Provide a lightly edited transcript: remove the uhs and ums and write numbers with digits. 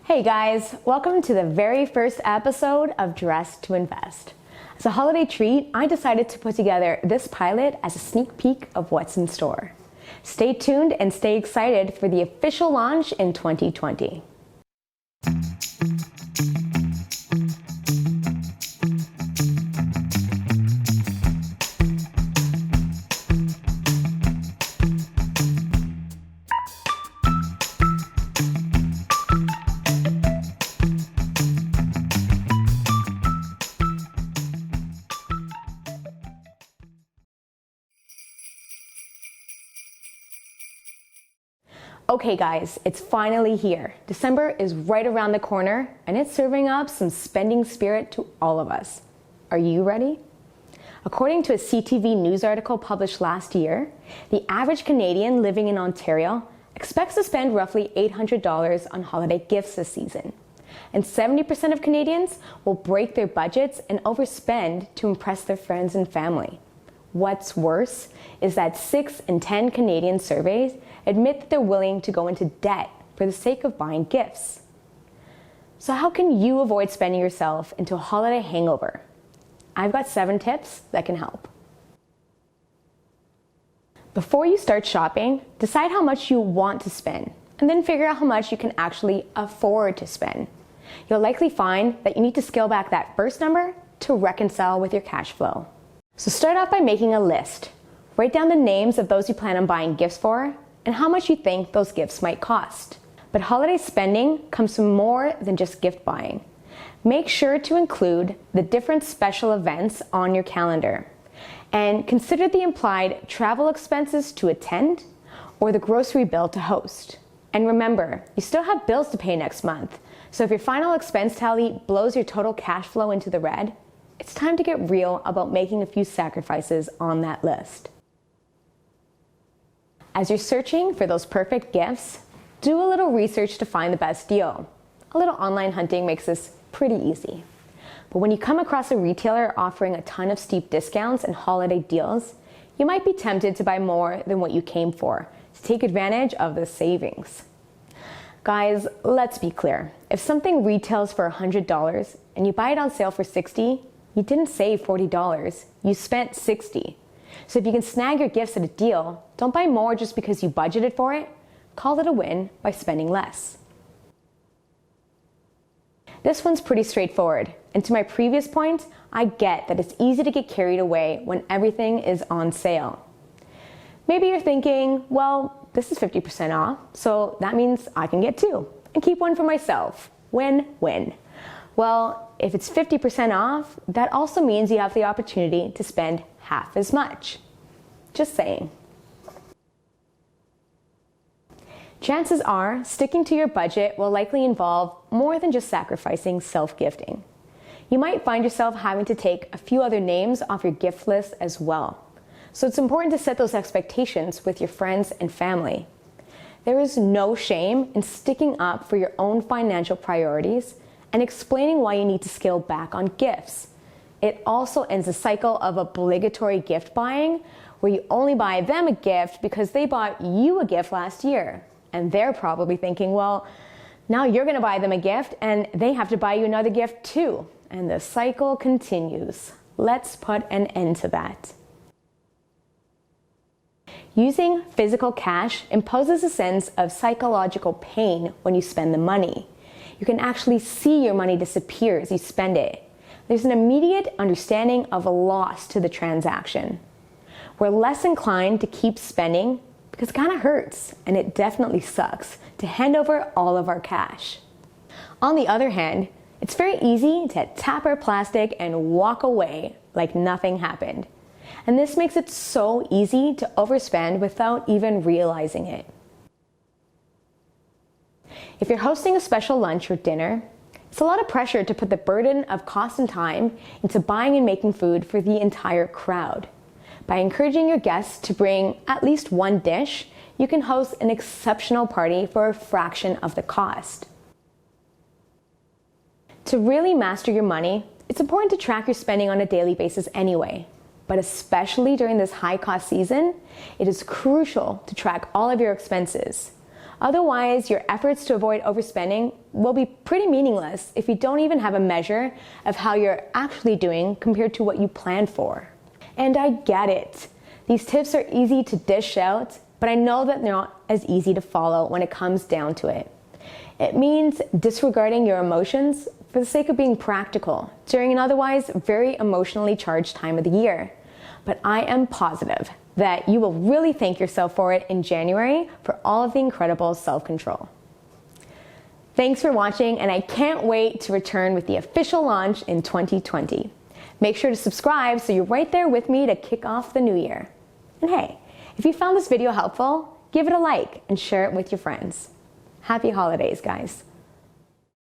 Hey guys, welcome to the very first episode of Dress to Invest. As a holiday treat, I decided to put together this pilot as a sneak peek of what's in store. Stay tuned and stay excited for the official launch in 2020. Okay guys, it's finally here. December is right around the corner and it's serving up some spending spirit to all of us. Are you ready? According to a CTV news article published last year, the average Canadian living in Ontario expects to spend roughly $800 on holiday gifts this season. And 70% of Canadians will break their budgets and overspend to impress their friends and family. What's worse is that 6 in 10 Canadian surveys admit that they're willing to go into debt for the sake of buying gifts. So how can you avoid spending yourself into a holiday hangover? I've got 7 tips that can help. Before you start shopping, decide how much you want to spend, and then figure out how much you can actually afford to spend. You'll likely find that you need to scale back that first number to reconcile with your cash flow. So start off by making a list. Write down the names of those you plan on buying gifts for and how much you think those gifts might cost. But holiday spending comes from more than just gift buying. Make sure to include the different special events on your calendar and consider the implied travel expenses to attend or the grocery bill to host. And remember, you still have bills to pay next month. So if your final expense tally blows your total cash flow into the red, it's time to get real about making a few sacrifices on that list. As you're searching for those perfect gifts, do a little research to find the best deal. A little online hunting makes this pretty easy. But when you come across a retailer offering a ton of steep discounts and holiday deals, you might be tempted to buy more than what you came for to take advantage of the savings. Guys, let's be clear. If something retails for $100 and you buy it on sale for $60, you didn't save $40, you spent $60. So if you can snag your gifts at a deal, don't buy more just because you budgeted for it. Call it a win by spending less. This one's pretty straightforward. And to my previous point, I get that it's easy to get carried away when everything is on sale. Maybe you're thinking, well, this is 50% off, so that means I can get 2 and keep one for myself. Win-win. Well, if it's 50% off, that also means you have the opportunity to spend half as much. Just saying. Chances are, sticking to your budget will likely involve more than just sacrificing self-gifting. You might find yourself having to take a few other names off your gift list as well. So it's important to set those expectations with your friends and family. There is no shame in sticking up for your own financial priorities and explaining why you need to scale back on gifts. It also ends the cycle of obligatory gift buying, where you only buy them a gift because they bought you a gift last year. And they're probably thinking, well, now you're going to buy them a gift and they have to buy you another gift too. And the cycle continues. Let's put an end to that. Using physical cash imposes a sense of psychological pain when you spend the money. You can actually see your money disappear as you spend it. There's an immediate understanding of a loss to the transaction. We're less inclined to keep spending because it kind of hurts, and it definitely sucks to hand over all of our cash. On the other hand, it's very easy to tap our plastic and walk away like nothing happened. And this makes it so easy to overspend without even realizing it. If you're hosting a special lunch or dinner, it's a lot of pressure to put the burden of cost and time into buying and making food for the entire crowd. By encouraging your guests to bring at least one dish, you can host an exceptional party for a fraction of the cost. To really master your money, it's important to track your spending on a daily basis anyway. But especially during this high-cost season, it is crucial to track all of your expenses. Otherwise, your efforts to avoid overspending will be pretty meaningless if you don't even have a measure of how you're actually doing compared to what you planned for. And I get it. These tips are easy to dish out, but I know that they're not as easy to follow when it comes down to it. It means disregarding your emotions for the sake of being practical during an otherwise very emotionally charged time of the year. But I am positive that you will really thank yourself for it in January for all of the incredible self-control. Thanks for watching, and I can't wait to return with the official launch in 2020. Make sure to subscribe so you're right there with me to kick off the new year. And hey, if you found this video helpful, give it a like and share it with your friends. Happy holidays, guys.